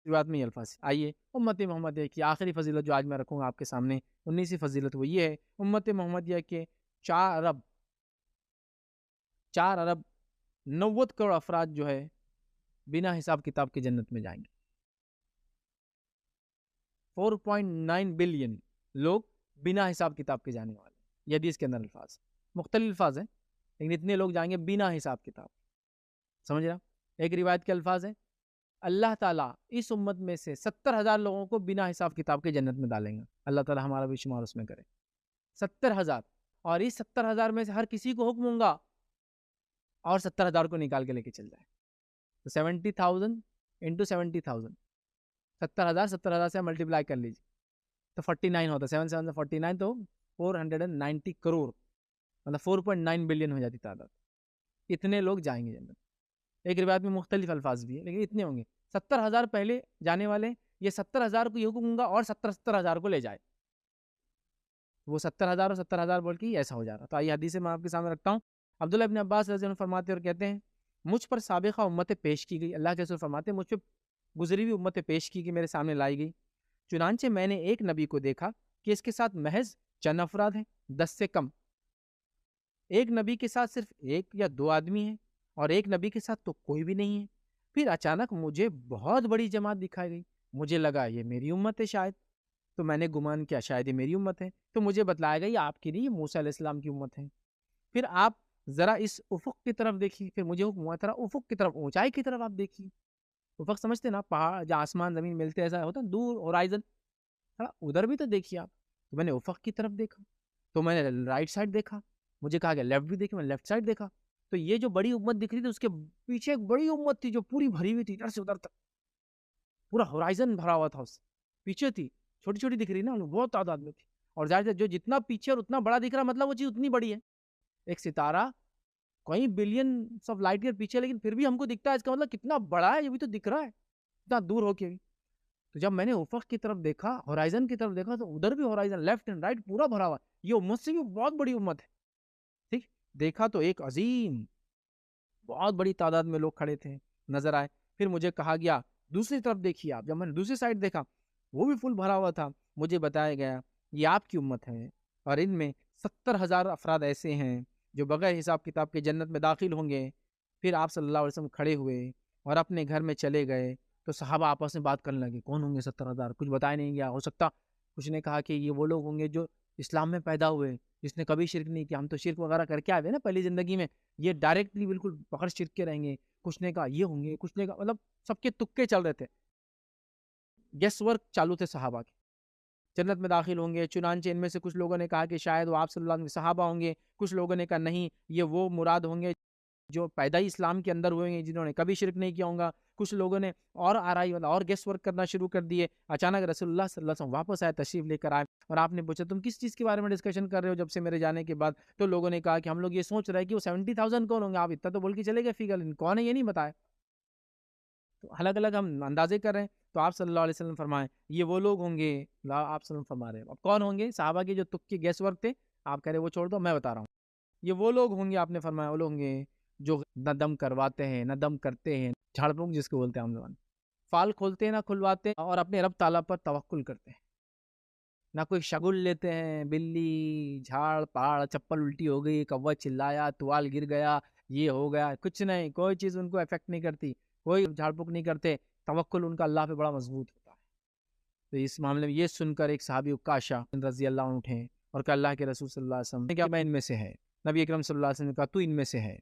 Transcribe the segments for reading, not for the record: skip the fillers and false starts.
روایت میں یہ الفاظ آئیے امت محمدیہ کی آخری فضیلت جو آج میں رکھوں گا آپ کے سامنے 19ویں فضیلت وہ یہ ہے امت محمدیہ کے 4 ارب 90 کروڑ افراد جو ہے بنا حساب کتاب کے جنت میں جائیں گے. 4.9 بلین لوگ بنا حساب کتاب کے جانے والے. یہ حدیث کے اندر الفاظ مختلف الفاظ ہیں لیکن اتنے لوگ جائیں گے بنا حساب کتاب. سمجھ رہا؟ ایک روایت کے الفاظ ہیں اللہ تعالیٰ اس امت میں سے 70,000 لوگوں کو بنا حساب کتاب کے جنت میں ڈالیں گے. اللہ تعالیٰ ہمارا بھی شمار اس میں کرے. 70,000 اور اس 70,000 میں سے ہر کسی کو حکم ہوں گا اور 70,000 کو نکال کے لے کے چل جائے. تو 70,000 انٹو 70,000 70,000 سے ملٹیپلائی کر لیجیے تو 49 ہوتا ہے. 7 7 سے 49 تو 490 کروڑ مطلب 4.9 بلین ہو جاتی تعداد. اتنے لوگ جائیں گے جنت. ایک روایت میں مختلف الفاظ بھی ہیں لیکن اتنے ہوں گے. 70,000 پہلے جانے والے یہ 70,000 کو یہ حکم ہوں گا اور 70,000 کو لے جائے. وہ 70,000 اور 70,000 بول کے ایسا ہو جا رہا. تو آئیے حدیث میں آپ کے سامنے رکھتا ہوں. عبداللہ ابن عباس رضی اللہ عنہ فرماتے اور کہتے ہیں مجھ پر سابقہ امتیں پیش کی گئی. اللہ کے رسول فرماتے ہیں مجھ پہ گزری ہوئی امتیں پیش کی گئی میرے سامنے لائی گئی. چنانچہ میں نے ایک نبی کو دیکھا کہ اس کے ساتھ محض چند افراد ہیں 10 سے کم. ایک نبی کے ساتھ صرف 1 یا 2 آدمی ہیں اور ایک نبی کے ساتھ تو کوئی بھی نہیں ہے. پھر اچانک مجھے بہت بڑی جماعت دکھائی گئی. مجھے لگا یہ میری امت ہے شاید. تو میں نے گمان کیا شاید یہ میری امت ہے. تو مجھے بتلایا گیا یہ آپ کی نہیں یہ موسیٰ علیہ السلام کی امت ہے. پھر آپ ذرا اس افق کی طرف دیکھیے. پھر مجھے حکم ہوا تھا افق کی طرف اونچائی کی طرف آپ دیکھیے. افق سمجھتے نا پہاڑ جہاں آسمان زمین ملتے ایسا ہوتا دور ہورائزن ادھر بھی تو دیکھیے آپ. تو میں نے افق کی طرف دیکھا تو میں نے رائٹ سائڈ دیکھا. مجھے کہا کہ لیفٹ بھی دیکھیں میں لیفٹ سائڈ دیکھا. تو یہ جو بڑی امت دکھ رہی تھی اس کے پیچھے ایک بڑی امت تھی جو پوری بھری ہوئی تھی ادھر سے ادھر تک پورا ہورائزن بھرا ہوا تھا. اس پیچھے تھی چھوٹی چھوٹی دکھ رہی نا بہت تعداد میں تھی. اور ظاہر ہے جو جتنا پیچھے اور اتنا بڑا دکھ رہا مطلب وہ چیز اتنی بڑی ہے. ایک ستارہ کئی بلین آف لائٹ ایئر پیچھے لیکن پھر بھی ہم کو دکھتا ہے اس کا مطلب کتنا بڑا ہے یہ بھی تو دکھ رہا ہے اتنا دور ہو کے بھی. تو جب میں نے افق کی طرف دیکھا ہورائزن کی طرف دیکھا تو ادھر بھی ہورائزن لیفٹ اینڈ رائٹ پورا بھرا ہوا. یہ امت سے بھی بہت بڑی امت ہے. ٹھیک دیکھا تو ایک عظیم بہت بڑی تعداد میں لوگ کھڑے تھے نظر آئے. پھر مجھے کہا گیا دوسری طرف دیکھیے آپ. جب میں نے دوسری سائڈ دیکھا وہ بھی فل بھرا ہوا تھا. مجھے بتایا گیا یہ آپ کی امت ہے اور ان میں 70,000 افراد ایسے ہیں جو بغیر حساب کتاب کے جنت میں داخل ہوں گے. پھر آپ صلی اللہ علیہ وسلم کھڑے ہوئے اور اپنے گھر میں چلے گئے. تو صحابہ آپس میں بات کرنے لگے کون ہوں گے 70,000. کچھ بتایا نہیں گیا. ہو سکتا کچھ نے کہا کہ یہ وہ لوگ ہوں گے جو اسلام میں پیدا ہوئے جس نے کبھی شرک نہیں کیا. ہم تو شرک وغیرہ کر کے آئے نا پہلی زندگی میں. یہ ڈائریکٹلی بالکل بغیر شرک کے رہیں گے. کچھ نے کہا یہ ہوں گے کچھ نے کہا مطلب سب کے تکے چل رہے تھے. گیس ورک چالو تھے صحابہ کے جنت میں داخل ہوں گے. چنانچہ ان میں سے کچھ لوگوں نے کہا کہ شاید وہ آپ صلی اللہ علیہ وسلم صحابہ ہوں گے. کچھ لوگوں نے کہا نہیں یہ وہ مراد ہوں گے جو پیدا ہی اسلام کے اندر ہوئے ہیں جنہوں نے کبھی شرک نہیں کیا ہوگا. کچھ لوگوں نے اور آرائی والا اور گیس ورک کرنا شروع کر دیے. اچانک رسول اللہ صلی اللہ علیہ وسلم واپس آئے تشریف لے کر آئے اور آپ نے پوچھا تم کس چیز کے بارے میں ڈسکشن کر رہے ہو جب سے میرے جانے کے بعد. تو لوگوں نے کہا کہ ہم لوگ یہ سوچ رہے ہیں کہ وہ 70,000 کون ہوں گے. آپ اتنا تو بول کے چلے گئے فگر کون ہے یہ نہیں بتایا. تو الگ الگ ہم اندازے کر رہے ہیں. تو آپ صلی اللہ علیہ وسلم فرمائیں یہ وہ لوگ ہوں گے. آپ صلی اللہ علیہ وسلم فرما رہے ہیں اب کون ہوں گے. صحابہ کے جو تکے گیس ورک تھے آپ کہہ رہے وہ چھوڑ دو میں بتا رہا ہوں. یہ وہ لوگ ہوں گے آپ نے فرمایا وہ لوگ ہوں گے جو نہ دم کرواتے ہیں نہ دم کرتے ہیں. جھاڑ پھونک جس کو بولتے ہیں ہم زبان فال کھولتے ہیں نہ کھلواتے ہیں اور اپنے رب تعالیٰ پر توکل کرتے ہیں. نہ کوئی شگل لیتے ہیں بلی جھاڑ پہاڑ چپل الٹی ہو گئی کوا چلایا توال گر گیا یہ ہو گیا کچھ نہیں. کوئی چیز ان کو افیکٹ نہیں کرتی. کوئی جھاڑ پھونک نہیں کرتے. توکل ان کا اللہ پہ بڑا مضبوط ہوتا ہے. تو اس معاملے میں یہ سن کر ایک صحابی عکاشہ رضی اللہ عنہ اٹھے اور کہ اللہ کے رسول صلی اللہ علیہ وسلم نے کہا میں ان میں سے ہے. نبی اکرم صلی اللہ علیہ وسلم نے کہا تو ان میں سے ہے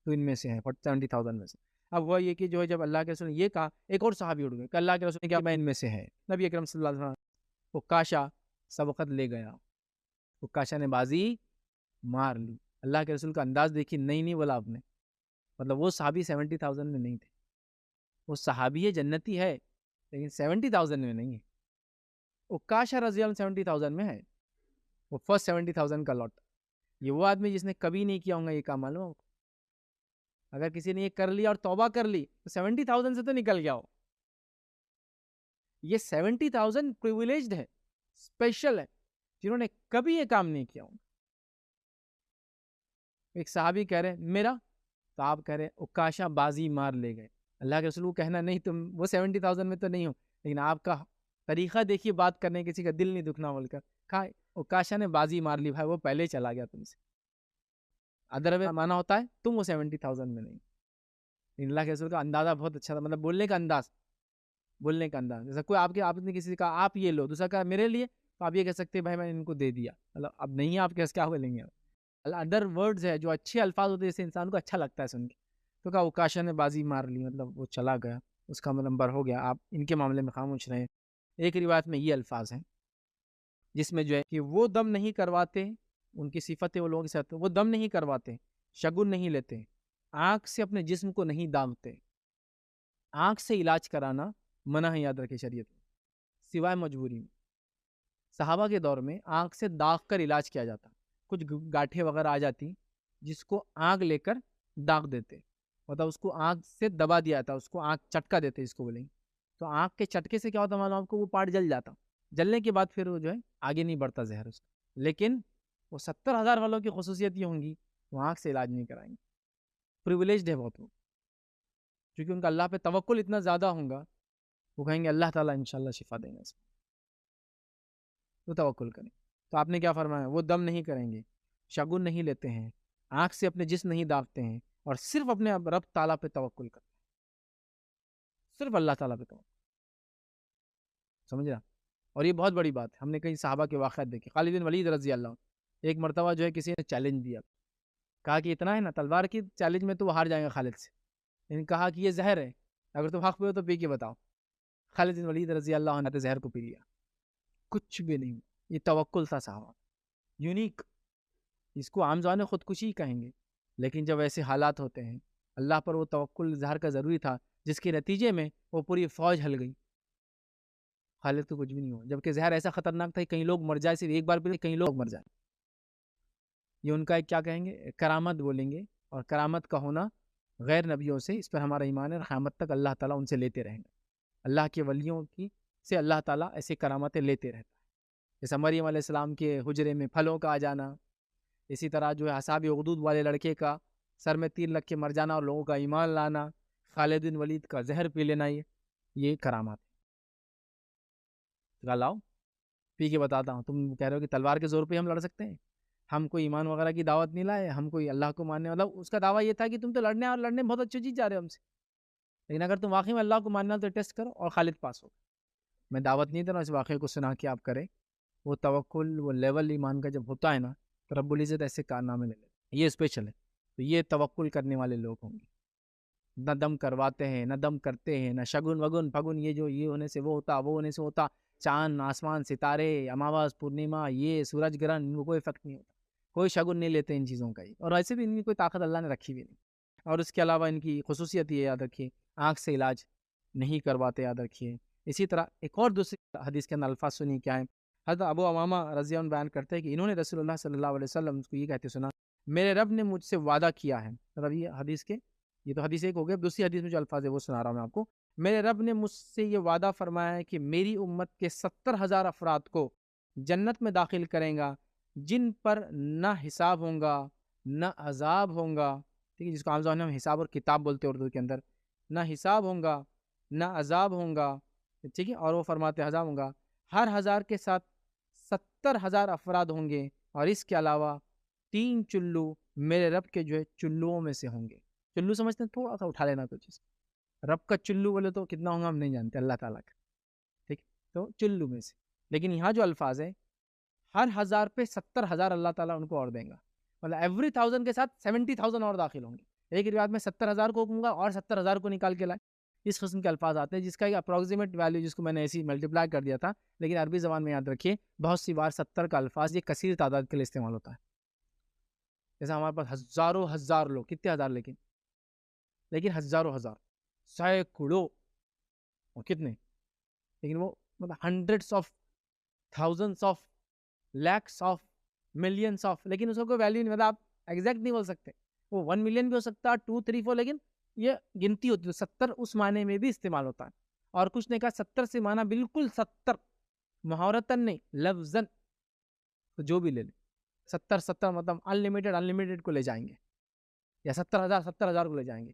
تو ان میں سے ہے 70,000 میں سے. اب وہ یہ کہ جو ہے جب اللہ کے رسول نے یہ کہا ایک اور صحابی اٹھ گئے کہ اللہ کے رسول نے کہا میں ان میں سے ہے. نبی اکرم صلی اللہ علیہ وسلم عکاشہ سبقت لے گیا. عکاشہ نے بازی مار لی. اللہ کے رسول کا انداز دیکھی نہیں بولا آپ نے مطلب وہ صحابی 70,000 میں نہیں تھے. وہ صحابی ہے جنتی ہے لیکن 70,000 میں نہیں ہے. عکاشہ رضی اللہ عنہ 70,000 میں ہے. وہ فرسٹ 70,000 کا لاٹ. یہ وہ آدمی جس نے کبھی نہیں کیا ہوگا یہ کام معلوم ہو. اگر کسی نے یہ کر لیا اور توبہ کر لی تو 70,000 سے تو نکل گیا ہو. یہ 70,000 پریویلیجڈ ہے اسپیشل ہے جنہوں نے کبھی یہ کام نہیں کیا ہوں. ایک صحابی کہہ رہے میرا تو آپ کہہ رہے عکاشہ بازی مار لے گئے. اللہ کے رسول کو کہنا نہیں تم وہ 70,000 میں تو نہیں ہو لیکن آپ کا طریقہ دیکھیے بات کرنے، کسی کا دل نہیں دکھنا بول کر کہا اوکاشا نے بازی مار لی بھائی، وہ پہلے ہی چلا گیا تم سے. ادر وے مانا ہوتا ہے تم وہ 70,000 میں نہیں. اللہ کے رسول کا اندازہ بہت اچھا تھا، مطلب بولنے کا انداز، جیسا کوئی آپ نے کسی سے کہا آپ یہ لو، دوسرا کہا میرے لیے، تو آپ یہ کہہ سکتے ہیں بھائی میں نے ان کو دے دیا، مطلب اب نہیں ہے آپ کیسے کیا بولیں گے. ادر ورڈز ہے جو اچھے الفاظ ہوتے ہیں جیسے انسان کو اچھا لگتا ہے سن کے، تو کہا اوکاشا نے بازی مار لی، مطلب وہ چلا گیا، اس کا نمبر ہو گیا، آپ ان کے معاملے میں خاموش رہیں. ایک روایت میں یہ الفاظ ہیں جس میں جو ہے کہ وہ دم نہیں کرواتے، ان کی صفت ہے وہ لوگوں کے ساتھ، وہ دم نہیں کرواتے، شگن نہیں لیتے، آنکھ سے اپنے جسم کو نہیں داغتے. آنکھ سے علاج کرانا منع ہے، یاد رکھے شریعت میں، سوائے مجبوری میں. صحابہ کے دور میں آنکھ سے داغ کر علاج کیا جاتا، کچھ گاٹھیں وغیرہ آ جاتی جس کو آنکھ لے کر داغ دیتے، مطلب اس کو آنکھ سے دبا دیا جاتا، اس کو آنکھ چٹکا دیتے اس کو بولیں گے. تو آنکھ کے چٹکے سے کیا ہوتا معلوم آپ کو، وہ پارٹ جل جاتا، جلنے کے بعد پھر وہ جو ہے آگے نہیں بڑھتا زہر اس کا. لیکن وہ 70,000 والوں کی خصوصیت یہ ہوں گی وہ آنکھ سے علاج نہیں کرائیں گے، پریویلیجڈ ہے بہت وہ، کیونکہ ان کا اللہ پہ توکل اتنا زیادہ ہوگا، وہ کہیں گے اللہ تعالیٰ انشاءاللہ شفا دیں گے اس کو، تو توکل کریں. تو آپ نے کیا فرمایا، وہ دم نہیں کریں گے، شگن نہیں لیتے ہیں، آنکھ سے اپنے جسم نہیں داغتے ہیں، اور صرف اپنے رب تعالیٰ پہ توکل کرتے ہیں، صرف اللہ تعالیٰ پہ توکل. سمجھ رہا؟ اور یہ بہت بڑی بات ہے. ہم نے کئی صحابہ کے واقعات دیکھے. خالد بن ولید رضی اللہ عنہ، ایک مرتبہ جو ہے کسی نے چیلنج دیا، کہا کہ اتنا ہے نا تلوار کی چیلنج میں تو وہ ہار جائیں گا خالد سے، لیکن کہا کہ یہ زہر ہے، اگر تم حق پہ ہو تو پی کے بتاؤ. خالد بن ولید رضی اللہ عنہ نے زہر کو پی لیا، کچھ بھی نہیں. یہ توکل تھا صحابہ، یونیک. اس کو عام زبان میں خودکشی کہیں گے، لیکن جب ایسے حالات ہوتے ہیں اللہ پر وہ توکل اظہار کا ضروری تھا، جس کے نتیجے میں وہ پوری فوج ہل گئی. خالد تو کچھ بھی نہیں ہوا، جبکہ زہر ایسا خطرناک تھا کہ کئی لوگ مر جائے، صرف ایک بار پہ کئی لوگ مر جائیں. یہ ان کا ایک کیا کہیں گے، کرامت بولیں گے. اور کرامت کا ہونا غیر نبیوں سے، اس پر ہمارا ایمان ہے، قیامت تک اللہ تعالیٰ ان سے لیتے رہیں گے. اللہ کے ولیوں کی سے اللہ تعالیٰ ایسی کرامتیں لیتے رہتا ہے. جیسا مریم علیہ السلام کے حجرے میں پھلوں کا آ جانا، اسی طرح جو ہے اصحاب اخدود والے لڑکے کا سر میں تیر لگ کے مر جانا اور لوگوں کا ایمان لانا، خالد بن ولید کا زہر پی لینا، یہ کرامات ہے. لاؤ پی کے بتاتا ہوں. تم کہہ رہے ہو کہ تلوار کے زور پہ ہم لڑ سکتے ہیں، ہم کوئی ایمان وغیرہ کی دعوت نہیں لائے، ہم کوئی اللہ کو ماننے، مطلب اس کا دعویٰ یہ تھا کہ تم تو لڑنے اور لڑنے بہت اچھی چیز جا رہے ہو ہم سے، لیکن اگر تم واقعی میں اللہ کو ماننا تو ٹیسٹ کرو. اور خالد پاس ہو. میں دعوت نہیں دے رہا ہوں، اس واقعے کو سنا کے آپ کریں. وہ توکل، وہ لیول ایمان کا جب ہوتا ہے نا، تو رب العزت ایسے کارنامے لے لیتے، یہ اسپیشل ہے. تو یہ توکل کرنے والے لوگ ہوں گے، نہ دم کرواتے ہیں، نہ دم کرتے ہیں، نہ شگن وگن پھگن، یہ جو یہ ہونے سے وہ ہوتا، وہ ہونے سے ہوتا، چاند آسمان ستارے اماواس پورنیما یہ سورج گرہن، ان کو کوئی افیکٹ نہیں ہوتا، کوئی شگن نہیں لیتے ان چیزوں کا. اور ایسے بھی ان کی کوئی طاقت اللہ نے رکھی بھی نہیں. اور اس کے علاوہ ان کی خصوصیت یہ یاد رکھیے، آنکھ سے علاج نہیں کرواتے، یاد رکھیے. اسی طرح ایک اور دوسری حدیث کے اندر الفاظ سنی کیا ہے. حضرت ابو امامہ رضی اللہ عنہ بیان کرتے ہیں کہ انہوں نے رسول اللہ صلی اللہ علیہ وسلم کو یہ کہتے سنا، میرے رب نے مجھ سے وعدہ کیا ہے. مطلب یہ حدیث کے، یہ تو حدیث ایک ہو گیا، دوسری حدیث میں جو الفاظ ہے وہ سنا رہا ہوں میں آپ کو. میرے رب نے مجھ سے یہ وعدہ فرمایا ہے کہ میری امت کے 70,000 افراد کو جنت میں داخل کریں گا، جن پر نہ حساب ہوں گا نہ عذاب ہوں گا. ٹھیک ہے، جس کو عام زبان میں ہم حساب اور کتاب بولتے ہیں اردو کے اندر. نہ حساب ہوں گا نہ عذاب ہوں گا. ٹھیک ہے، اور وہ فرماتے عذاب ہوں گا. ہر 1000 کے ساتھ 70,000 افراد ہوں گے، اور اس کے علاوہ 3 چلو میرے رب کے جو ہے چلوؤں میں سے ہوں گے. چلو سمجھتے ہیں، تھوڑا سا اٹھا لینا تو چیز. رب کا چلو بولے تو کتنا ہوگا ہم نہیں جانتے، اللہ تعالیٰ کا. ٹھیک، تو چلو میں سے. لیکن یہاں جو الفاظ ہے، ہر 1000 پہ 70,000 اللہ تعالیٰ ان کو اور دیں گا، مطلب ایوری 1000 کے ساتھ 70,000 اور داخل ہوں گے. ایک روایت میں 70,000 کو حکم گا اور 70,000 کو نکال کے لائے. اس قسم کے الفاظ آتے ہیں جس کا ایک اپروکسیمیٹ ویلیو، جس کو میں نے ایسی ملٹیپلائی کر دیا تھا، لیکن عربی زبان میں یاد رکھیے بہت سی بار 70 کا الفاظ یہ کثیر تعداد کے لیے استعمال ہوتا ہے. جیسا ہمارے پاس ہزاروں ہزار لوگ، کتنے ہزار، لیکن ہزاروں ہزار، سینکڑوں، اور کتنے، لیکن وہ مطلب hundreds of thousands of lakhs of millions of, لیکن اس کو کوئی ویلیو نہیں، مطلب آپ ایگزیکٹ نہیں بول سکتے. وہ 1 ملین بھی ہو سکتا ہے، 2 3 4، لیکن یہ گنتی ہوتی ہے. 70 اس معنی میں بھی استعمال ہوتا ہے. اور کچھ نے کہا 70 سے معنی بالکل 70، محاورتاً نہیں، لفظاً. تو جو بھی لے لیں، 70 مطلب انلمیٹڈ کو لے جائیں گے، یا 70,000 کو لے جائیں گے.